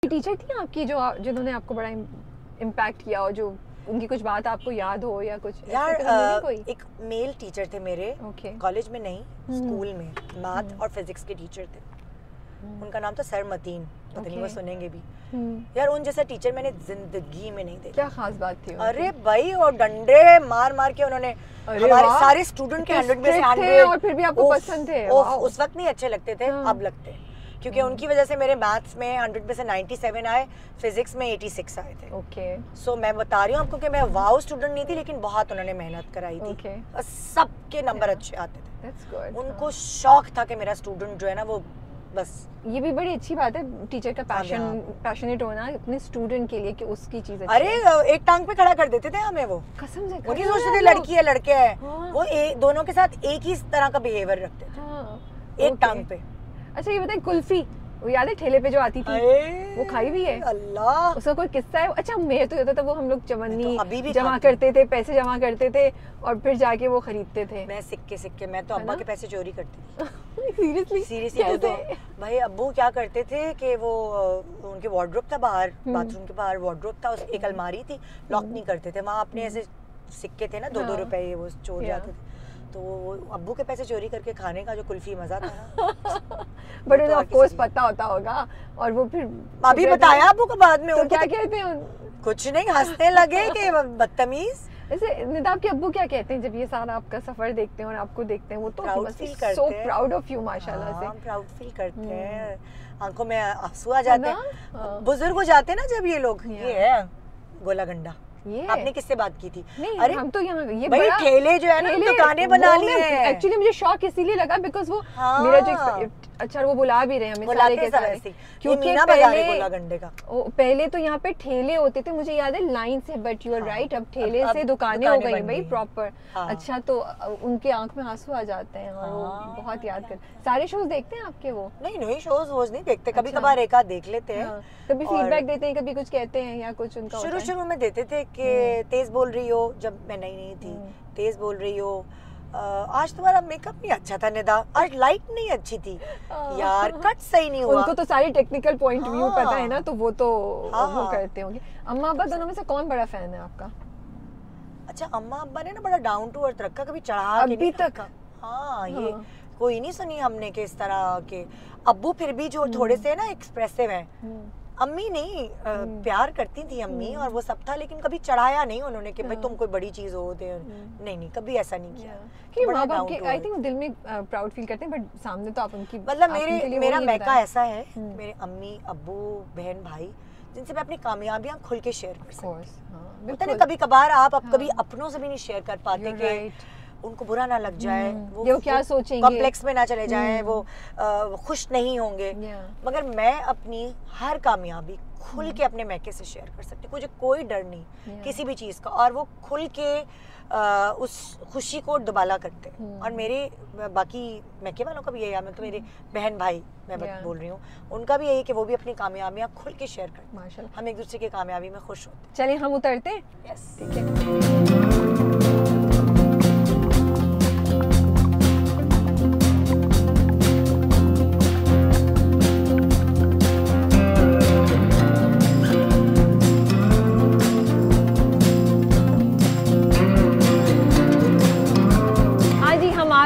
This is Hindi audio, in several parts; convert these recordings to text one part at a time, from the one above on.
कोई टीचर थी आपकी जो जिन्होंने आपको बड़ा इम्पैक्ट किया हो, जो उनकी कुछ बात आपको याद हो या कुछ? यार कोई एक मेल टीचर थे मेरे कॉलेज में, नहीं स्कूल में, मैथ और फिजिक्स के टीचर थे। उनका नाम था सर मतीन, पता नहीं वो सुनेंगे भी। यार उन जैसा टीचर मैंने जिंदगी में नहीं देखा। क्या खास बात थी? अरे भाई, और डंडे मार मार के उन्होंने हमारे सारे स्टूडेंट के 100 में से 100, और फिर भी आपको पसंद थे? उस वक्त नहीं अच्छे लगते थे, अब लगते हैं, क्योंकि उनकी वजह से मेरे मैथ्स में 100 में से 97 आए, फिजिक्स में 86 आए थे। ओके। सो मैं बता रही हूँ आपको कि मैं वाओ स्टूडेंट नहीं थी, लेकिन बहुत उन्होंने मेहनत कराई थी। सबके नंबर अच्छे आते थे। उनको शौक था कि मेरा स्टूडेंट जो है ना वो बस। ये भी बड़ी अच्छी बात है टीचर का पैशनेट होना अपने स्टूडेंट के लिए कि उसकी चीज अच्छी। अरे एक टांग पे खड़ा कर देते थे हमें वो, कसम से। वो नहीं सोचते थे लड़की है लड़के है, वो दोनों के साथ एक ही तरह का बिहेवियर रखते थे, एक टांग पे। अच्छा ये बताए, कुल्फी वो याद है ठेले पे जो आती थी, वो खाई भी है? अल्लाह, उसका कोई किस्सा है? अच्छा मेरे तो होता था वो, हम लोग चवन्नी तो जमा करते थे, पैसे जमा करते थे और फिर जाके वो खरीदते थे। मैं सिक्के मैं तो अब्बा के पैसे चोरी करती थी। सीरियसली तो भाई अब्बू क्या करते थे कि वो उनके वार्डरोब था बाहर, बाथरूम के बाहर वार्डरोब था, एक अलमारी थी, लॉक नहीं करते थे, वहाँ अपने ऐसे सिक्के थे ना 2-2 रुपए, वो चोर जाते थे, तो वो अब्बू के पैसे चोरी करके खाने का जो कुल्फी मजा था ना। बट उन्हें ऑफ कोर्स पता होता होगा, और वो फिर अभी बताया अब्बू को बाद में। तो क्या कहते हैं? कुछ नहीं, हंसने लगे कि बदतमीज। ऐसे निदाब के अब्बू क्या कहते हैं जब ये सारा आपका सफर देखते हैं और आपको देखते हैं? वो तो प्राउड फील करते हैं, सो प्राउड ऑफ यू माशाल्लाह से। प्राउड फील करते हैं, आंखों में आंसू आ जाते हैं। बुजुर्ग हो जाते हैं ना जब ये लोग। ये है गोला गंडा। आपने किससे बात की थी? नहीं, अरे हम तो यहाँ ये भाई ठेले जो है ना दुकानें बना ली हैं। एक्चुअली मुझे शौक इसीलिए लगा बिकॉज़ वो मेरा जो अच्छा वो बुला भी रहे हमें सारे के सारे, क्योंकि पहले तो यहाँ पे ठेले होते थे, मुझे याद है लाइन से, बट यू आर राइट, अब ठेले से दुकानें हो गई भाई प्रॉपर। अच्छा तो उनके आंख में आंसू आ जाते हैं और वो बहुत याद कर। सारे शोज देखते हैं आपके? वो नहीं शोज नहीं देखते, कभी कभार एक आध देख लेते हैं। कभी फीडबैक देते हैं, कभी कुछ कहते हैं या कुछ उनका? शुरू में देते थे कि तेज बोल रही हो, जब मैं नई थी, तेज बोल रही हो, आज तुम्हारा मेकअप नहीं अच्छा था निदा, आज लाइट नहीं अच्छी थी यार, कट सही नहीं हुआ। उनको तो सारी टेक्निकल पॉइंट व्यू पता है ना, तो वो तो वो करते होंगे। अम्मा अब्बा दोनों में से कौन बड़ा फैन है आपका? अच्छा अम्मा अब्बा ने ना बड़ा डाउन टू अर्थ रखा, कभी चढ़ा अभी तक। हाँ ये कोई नहीं सुनी हमने कि इस तरह के। अब्बू फिर भी जो थोड़े से ना एक्सप्रेसिव हैं, अम्मी नहीं प्यार करती थी अम्मी, और वो सब था, लेकिन कभी चढ़ाया नहीं उन्होंने कि भाई तुम कोई बड़ी चीज हो दे। नहीं कभी ऐसा नहीं किया कि माँ बाप के आई थिंक दिल में प्राउड फील करते हैं, बट सामने तो आप उनकी मतलब मेरा मैका ऐसा है, मेरे अम्मी अब्बू बहन भाई जिनसे मैं अपनी कामयाबियां खुल के शेयर कर सकती हूँ। कभी कभार आप कभी अपनों से भी नहीं शेयर कर पाते कि उनको बुरा ना लग जाए, वो क्या सोचेंगे, कॉम्प्लेक्स में ना चले जाएं, वो खुश नहीं होंगे। मगर मैं अपनी हर कामयाबी खुल के अपने मैके से शेयर कर सकती हूँ, मुझे कोई डर नहीं किसी भी चीज़ का, और वो खुल के उस खुशी को दुबाला करते हैं। और मेरे बाकी मैके वालों का भी यही है, मैं तो मेरे बहन भाई मैं बोल रही हूँ, उनका भी यही कि वो भी अपनी कामयाबियाँ खुल के शेयर करते हैं। माशाल्लाह हम एक दूसरे की कामयाबी में खुश होते हैं। चलिए हम उतरते हैं। यस ठीक है।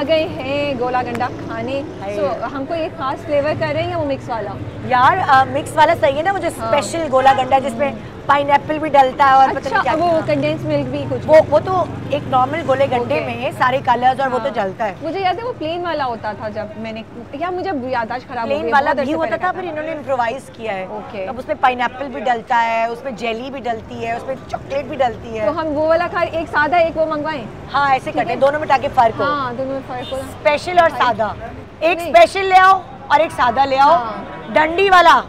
गए हैं गोला गंडा खाने, तो हमको ये खास फ्लेवर कर रहे हैं या वो मिक्स वाला? यार मिक्स वाला सही है ना, मुझे स्पेशल गोला गंडा जिसमें पाइनएप्पल भी डलता है और अच्छा, पता नहीं क्या वो कंडेंस मिल्क भी कुछ, वो तो एक नॉर्मल गोले गंडे में सारे कलर्स और वो तो जलता है। मुझे याद है वो प्लेन वाला होता था, जब मैंने या मुझे याददाश्त खराब हो गई, प्लेन वाला भी होता था, फिर इन्होंने इम्प्रोवाइज किया है। अब उसमें पाइनएप्पल भी डलता है, उसमें जेली भी डलती है, उसमें चॉकलेट भी डलती है। तो हम वो वाला खा, एक सादा एक वो मंगवाएं? हाँ ऐसे कटे, दोनों में ताकि फर्क हो। हाँ दोनों में फर्क हो, स्पेशल और सादा। एक स्पेशल ले आओ और एक सादा ले आओ, डंडी वाला,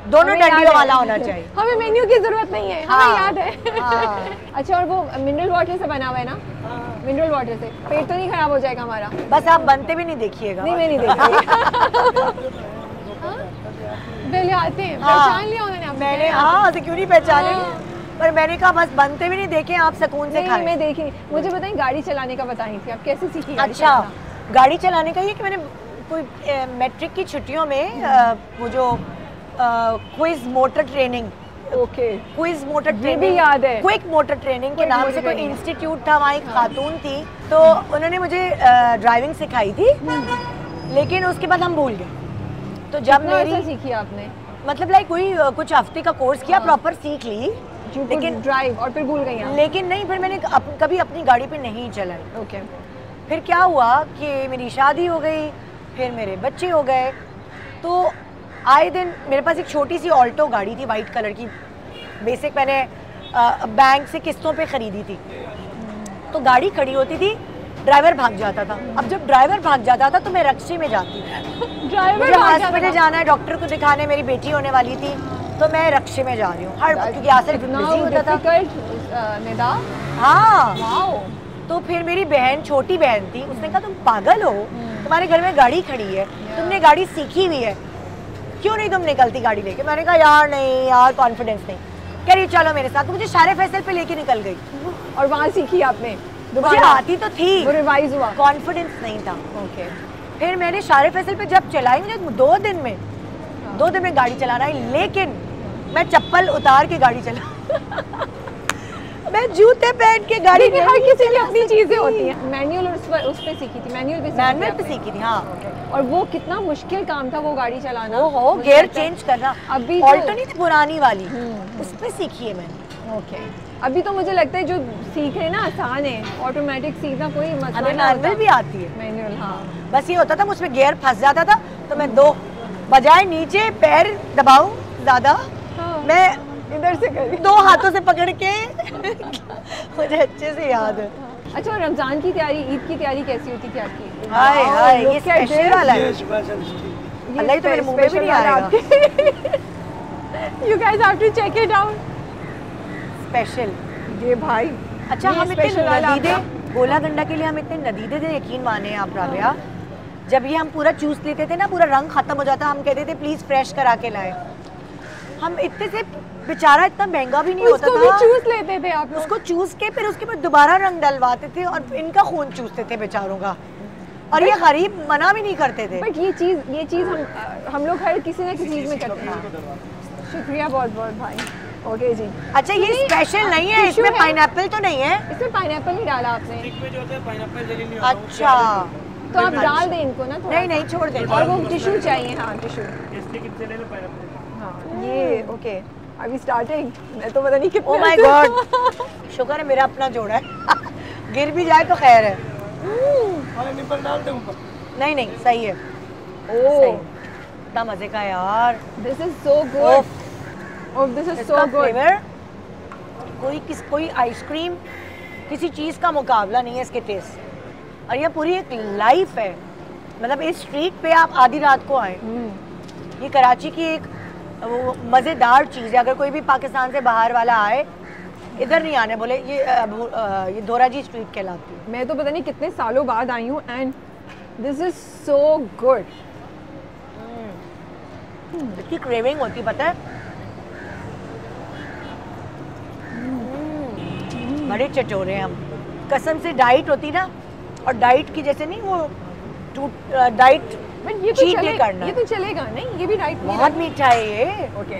दोनों डंडियों वाला होना चाहिए। हमें मेन्यू की जरूरत नहीं है, हमें याद है। अच्छा और वो मिनरल वाटर से बना हुआ है ना? मिनरल वाटर से पेट तो नहीं खराब हो जाएगा हमारा? बस आप बनते भी नहीं देखिएगा। नहीं मैं नहीं देखती। पहले आते हैं, पहचान लिया उन्होंने आपने? मैंने हाँ क्यों नहीं पहचाने, पर मैंने कहा बस बनते भी नहीं देखे, आप सुकून से खाएं। मैं देखी। मुझे बताइए गाड़ी चलाने का बताई थी, आप कैसे सीखी? अच्छा गाड़ी चलाने का ये कि मैंने कोई मैट्रिक की छुट्टियों में वो जो quiz motor training, okay quiz motor training भी याद है, क्विक मोटर ट्रेनिंग के नाम से कोई इंस्टीट्यूट था, वहाँ एक खातून थी, तो उन्होंने मुझे ड्राइविंग सिखाई थी, लेकिन उसके बाद हम भूल गए। तो जब मेरी सीखी आपने, मतलब लाइक कोई कुछ हफ्ते का कोर्स किया, प्रॉपर सीख ली, लेकिन ड्राइव और फिर भूल गई आप। लेकिन नहीं, फिर मैंने कभी अपनी गाड़ी पे नहीं चलाई। ओके। फिर क्या हुआ कि मेरी शादी हो गई, फिर मेरे बच्चे हो गए, तो आए दिन मेरे पास एक छोटी सी ऑल्टो गाड़ी थी वाइट कलर की, बेसिक मैंने बैंक से किस्तों पे खरीदी थी। तो गाड़ी खड़ी होती थी, ड्राइवर भाग जाता था। अब जब ड्राइवर भाग जाता था तो मैं रक्शे में जाती, ड्राइवर हॉस्पिटल जाना है, डॉक्टर को दिखाने, मेरी बेटी होने वाली थी, तो मैं रक्शे में जा रही हूँ हर, क्योंकि आसिफ बिजी होता था। निदा, हाँ, वाओ। तो फिर मेरी बहन, छोटी बहन थी, उसने कहा तुम पागल हो, तुम्हारे घर में गाड़ी खड़ी है, तुमने गाड़ी सीखी हुई है, क्यों नहीं तुम निकलती गाड़ी लेके? मैंने कहा यार नहीं यार, कॉन्फिडेंस नहीं। कह रही चलो मेरे साथ, तो मुझे शारे फैसल पे लेके निकल गई। और वहाँ सीखी आपने? मुझे आती तो थी, वो रिवाइज हुआ, कॉन्फिडेंस नहीं था। ओके। फिर मैंने शारे फैसल पे जब चलाई, मुझे 2 दिन में गाड़ी चलाना है, लेकिन मैं चप्पल उतार के गाड़ी चला मैं जूते पहन के गाड़ी, हर किसी की अपनी चीजें होती हैं। मैनुअल उस पे सीखी थी, मैनुअल पे सीखी थी, हाँ। और वो कितना मुश्किल काम था वो गाड़ी चलाना, हो गियर चेंज करना। अभी ऑल्टो नहीं थी, पुरानी वाली, उस पे सीखी है मैंने। ओके। अभी तो मुझे लगता है जो सीख रहे ना आसान है, ऑटोमेटिक सीखना कोई मसला नहीं। मैनुअल भी आती है, मैनुअल, हाँ। बस ये होता था मुझमें गियर फंस जाता था, तो मैं 2 बजाय नीचे पैर दबाऊं ज्यादा, मैं इधर से करी, 2 हाथों से पकड़ के मुझे अच्छे से याद है। अच्छा, रमजान की तैयारी, ईद की तैयारी कैसी होती थी आपकी? हाय हाय, ये स्पेशल वाला है, अल्लाह तो मेरे मुंह में भी नहीं आएगा। You guys have to check it out. Special ये भाई, अच्छा हम इतने नदीदे, गोला गंडा के लिए हम इतने नदीदे थे, यकीन माने आप राबिया, जब ये हम पूरा चूस लेते थे ना, पूरा रंग खत्म हो जाता, हम कहते थे प्लीज फ्रेश करा के लाए। हम इतने से, बेचारा इतना महंगा भी नहीं होता था, भी चूस लेते थे आप लोग। उसको चूस के फिर उसके बाद दोबारा रंग डलवाते थे और इनका खून चूसते थे बेचारों का, और ये गरीब मना भी नहीं करते थे। बट ये चीज हम लोग हर किसी ना किसी चीज में करते हैं। शुक्रिया बहुत बहुत भाई। ओके जी। अच्छा, ये स्पेशल नहीं है, इसमें पाइनएप्पल तो नहीं है? इसमें पाइनएप्पल नहीं डाला आपने? अच्छा, तो आप डाल दें इनको ना थोड़ा। नहीं छोड़ दे। और वो टिश्यू चाहिए, हाँ टिश्यू। हाँ ये ओके। अभी स्टार्टिंग, मैं तो पता नहीं कितना। ओह माय गॉड, शुक्र है मेरा अपना जोड़ा है गिर भी जाए तो खैर है। नहीं सही है। ओह इतना मजे का यार, this is so good, oh this is so good. कोई आइसक्रीम किसी चीज का मुकाबला नहीं है इसके टेस्ट, और ये पूरी एक लाइफ है। मतलब इस स्ट्रीट पे आप आधी रात को आए, ये कराची की एक वो मज़ेदार चीज़ है। अगर कोई भी पाकिस्तान से बाहर वाला आए, इधर नहीं आने बोले, ये दोराजी स्ट्रीट कहलाती है। मैं तो पता नहीं कितने सालों बाद आई हूँ, and this is so good. इतनी क्रेविंग होती, पता है, बड़े चटोरे हम, कसम से। डाइट होती ना, और डाइट की जैसे नहीं वो डाइट ये तो करना, ये तो चलेगा नहीं, ये भी डाइट बहुत मीठा है ये। ओके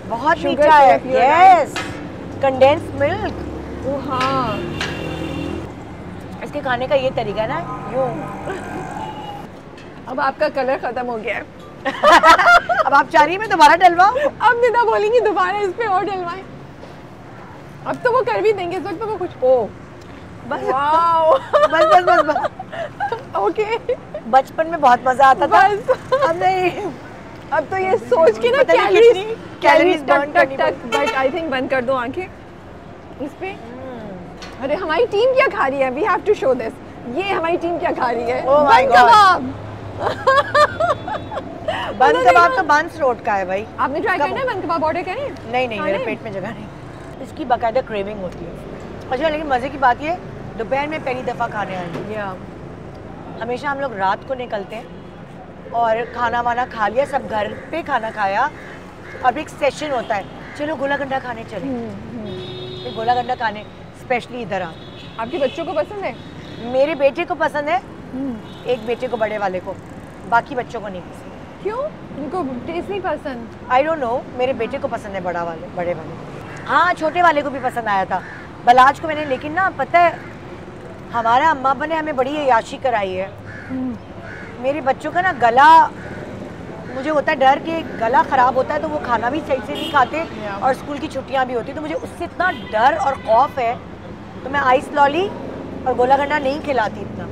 बहुत मीठा है, यस, कंडेंस्ड मिल्क। ओह हाँ, इसके खाने का ये तरीका है ना, यूं। अब आपका कलर खत्म हो गया है अब आप चाह रही हैं मैं दोबारा डलवाऊं? अब निदा बोलेंगी दोबारा इस पे और डलवाएं। अब तो वो कर भी देंगे, इस वक्त तो वो कुछ बस बस ओके। बचपन में बहुत मजा आता था, अब नहीं। अब तो ये सोच के ना कैलोरीज टक, बट आई थिंक बंद कर दो आंखें इस पे। अरे हमारी टीम क्या खा रही है, we have to show this. ये हमारी टीम क्या खा रही है, बंद कबाब। बंद कबाब तो बांस रोड का है भाई। आपने ट्राई करना है बंद कबाब, ऑर्डर करें? नहीं मेरे पेट में जगह नहीं। इसकी बाकायदा क्रेविंग होती है। अच्छा, लेकिन मजे की बात ये, दोपहर में पहली दफा खाने आई। हमेशा हम लोग रात को निकलते हैं और खाना वाना खा लिया, सब घर पे खाना खाया, और एक सेशन होता है, चलो गोला गंडा खाने चले। गोला गंडा खाने स्पेशली इधर आ। आपके बच्चों को पसंद है? मेरे बेटे को पसंद है, एक बेटे को, बड़े वाले को, बाकी बच्चों को नहीं पसंद। क्यों? उनको टेस्ट नहीं पसंद? आई डोंट नो, मेरे बेटे को पसंद है बड़े वाले। हाँ, छोटे वाले को भी पसंद आया था बलाज को मैंने, लेकिन ना पता है हमारा अम्मा अब्बा ने हमें बड़ी अय्याशी कराई है। मेरे बच्चों का ना गला, मुझे होता है डर कि गला ख़राब होता है तो वो खाना भी सही से नहीं खाते और स्कूल की छुट्टियां भी होती, तो मुझे उससे इतना डर और खौफ है, तो मैं आइस लॉली और गोला गंडा नहीं खिलाती इतना।